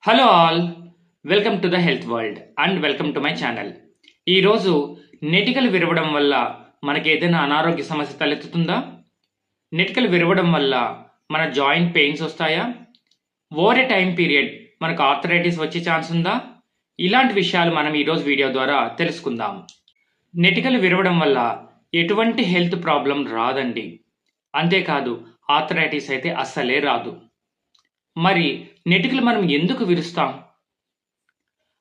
Hello all, welcome to the health world and welcome to my channel. ఈరోజు నెటికలు విరవడం వల్ల మనకి ఏదైనా అనారోగ్య సమస్య తలెత్తుతుందా? నెటికలు విరవడం వల్ల మన జాయింట్ పెయిన్స్ వస్తాయా? ఓవర్ ఏ టైం పీరియడ్ మనకు ఆర్థరైటిస్ వచ్చే ఛాన్స్ ఉందా? ఇలాంటి విషయాలు మనం ఈరోజు వీడియో ద్వారా తెలుసుకుందాం. నెటికలు విరవడం వల్ల ఎటువంటి హెల్త్ ప్రాబ్లం రాదండి. అంతేకాదు ఆర్థరైటిస్ అయితే అస్సలే రాదు. మరి నెటికలు మనం ఎందుకు విరుస్తాం?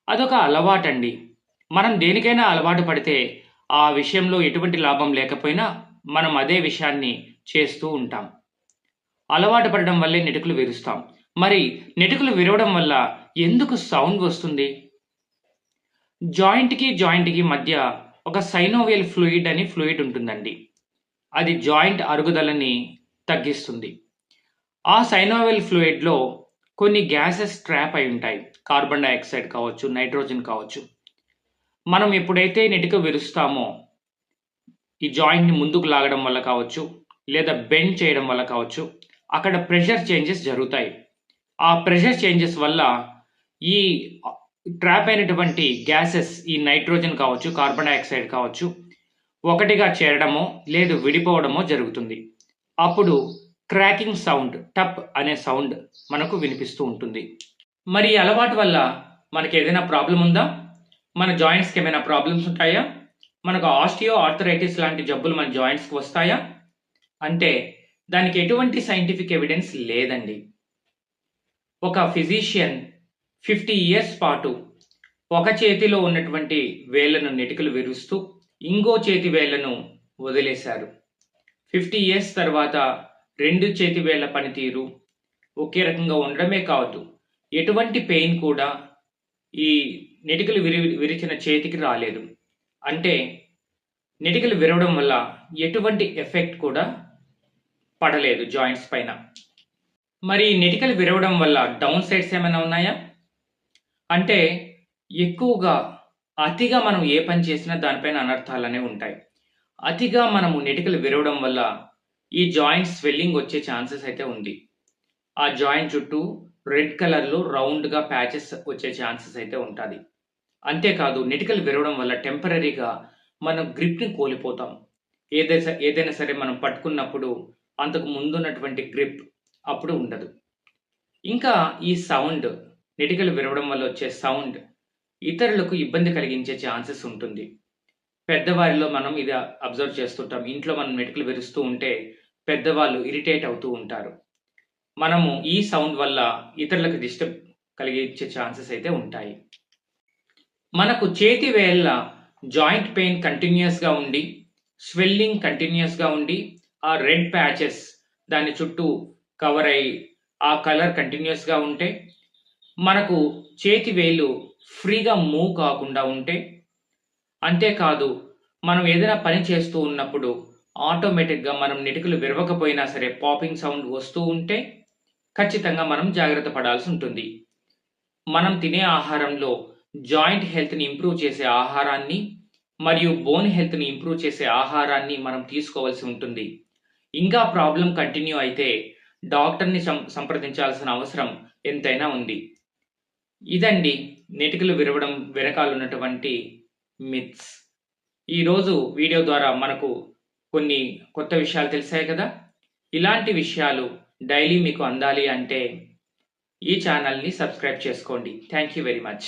అదొక అలవాటండి. మనం దేనికైనా అలవాటు పడితే ఆ విషయంలో ఎటువంటి లాభం లేకపోయినా మనం అదే విషయాన్ని చేస్తూ ఉంటాం. అలవాటు పడడం వల్లే నెటికలు విరుస్తాం. మరి నెటికలు విరవడం వల్ల ఎందుకు సౌండ్ వస్తుంది? జాయింట్‌కి మధ్య ఒక సైనోవియల్ ఫ్లూయిడ్ అని ఫ్లూయిడ్ ఉంటుందండి. అది జాయింట్ అరుగుదలని తగ్గిస్తుంది. ఆ సైనోవియల్ ఫ్లూయిడ్‌లో కొన్ని గ్యాసెస్ ట్రాప్ అయి ఉంటాయి. కార్బన్ డయాక్సైడ్ కావచ్చు, నైట్రోజన్ కావచ్చు. మనం ఎప్పుడైతే నెటిక విరుస్తామో ఈ జాయింట్‌ని ముందుకు లాగడం వల్ల కావచ్చు, లేదా బెండ్ చేయడం వల్ల కావచ్చు, అక్కడ ప్రెషర్ చేంజెస్ జరుగుతాయి. ఆ ప్రెషర్ చేంజెస్ వల్ల ఈ ట్రాప్ అయినటువంటి గ్యాసెస్, ఈ నైట్రోజన్ కావచ్చు, కార్బన్ డయాక్సైడ్ కావచ్చు, ఒకటిగా చేరడమో లేదు విడిపోవడమో జరుగుతుంది. అప్పుడు క్రాకింగ్ సౌండ్, టప్ అనే సౌండ్ మనకు వినిపిస్తూ ఉంటుంది. మరి ఈ అలవాటు వల్ల మనకి ఏదైనా ప్రాబ్లం ఉందా? మన జాయింట్స్‌కి ఏమైనా ప్రాబ్లమ్స్ ఉంటాయా? మనకు ఆస్టియో ఆర్థరైటిస్ లాంటి జబ్బులు మన జాయింట్స్‌కి వస్తాయా? అంటే దానికి ఎటువంటి సైంటిఫిక్ ఎవిడెన్స్ లేదండి. ఒక ఫిజిషియన్ 50 ఇయర్స్ పాటు ఒక చేతిలో ఉన్నటువంటి వేళ్లను నెటికలు విరుస్తూ ఇంకో చేతి వేళ్లను వదిలేశారు. 50 ఇయర్స్ తర్వాత 2 చేతి వేళ్ల పనితీరు ఒకే రకంగా ఉండడమే కాదు, ఎటువంటి పెయిన్ కూడా ఈ నెటికలు విరిచిన చేతికి రాలేదు. అంటే నెటికలు విరవడం వల్ల ఎటువంటి ఎఫెక్ట్ కూడా పడలేదు జాయింట్స్ పైన. మరి నెటికలు విరవడం వల్ల డౌన్ సైడ్స్ ఏమైనా ఉన్నాయా? అంటే ఎక్కువగా అతిగా మనం ఏ పని చేసినా దానిపైన అనర్థాలనే ఉంటాయి. అతిగా మనము నెటికలు విరవడం వల్ల ఈ జాయింట్ స్వెల్లింగ్ వచ్చే ఛాన్సెస్ అయితే ఉంది. ఆ జాయింట్ చుట్టూ రెడ్ కలర్‌లో రౌండ్‌గా ప్యాచెస్ వచ్చే ఛాన్సెస్ అయితే ఉంటది. అంతేకాదు నెటికలు విరవడం వల్ల టెంపరరీగా మనం గ్రిప్‌ని కోల్పోతాం. ఏదైనా సరే మనం పట్టుకున్నప్పుడు అంతకు ముందున్నటువంటి గ్రిప్ అప్పుడు ఉండదు. ఇంకా ఈ సౌండ్, నెటికలు విరవడం వల్ల వచ్చే సౌండ్ ఇతరులకు ఇబ్బంది కలిగించే ఛాన్సెస్ ఉంటుంది. పెద్దవారిలో మనం ఇది అబ్జర్వ్ చేస్తుంటాం. ఇంట్లో మనం నెటికలు విరుస్తూ ఉంటే పెద్దవాళ్ళు ఇరిటేట్ అవుతూ ఉంటారు. మనము ఈ సౌండ్ వల్ల ఇతరులకు డిస్టర్బ్ కలిగించే ఛాన్సెస్ అయితే ఉంటాయి. మనకు చేతి వేళ్ళ జాయింట్ పెయిన్ కంటిన్యూయస్‌గా ఉండి, స్వెల్లింగ్ కంటిన్యూయస్‌గా ఉండి, ఆ రెడ్ ప్యాచెస్ దాని చుట్టూ కవర్ అయ్యి, ఆ కలర్ కంటిన్యూయస్‌గా ఉంటే, మనకు చేతి వేళ్ళు ఫ్రీగా మూవ్ కాకుండా ఉంటే, అంతేకాదు మనం ఏదైనా పని చేస్తూ ఉన్నప్పుడు ఆటోమేటిక్‌గా మనం నెటికలు విరవకపోయినా సరే పాపింగ్ సౌండ్ వస్తూ ఉంటే ఖచ్చితంగా మనం జాగ్రత్త పడాల్సి ఉంటుంది. మనం తినే ఆహారంలో జాయింట్ హెల్త్‌ని ఇంప్రూవ్ చేసే ఆహారాన్ని మరియు బోన్ హెల్త్‌ని ఇంప్రూవ్ చేసే ఆహారాన్ని మనం తీసుకోవాల్సి ఉంటుంది. ఇంకా ప్రాబ్లమ్ కంటిన్యూ అయితే డాక్టర్‌ని సంప్రదించాల్సిన అవసరం ఎంతైనా ఉంది. ఇదండి నెటికలు విరవడం వెనకాలున్నటువంటి మిత్స్. ఈరోజు వీడియో ద్వారా మనకు కొన్ని కొత్త విషయాలు తెలిసాయి కదా! ఇలాంటి విషయాలు డైలీ మీకు అందాలి అంటే ఈ ఛానల్‌ని సబ్స్క్రైబ్ చేసుకోండి. Thank you very much.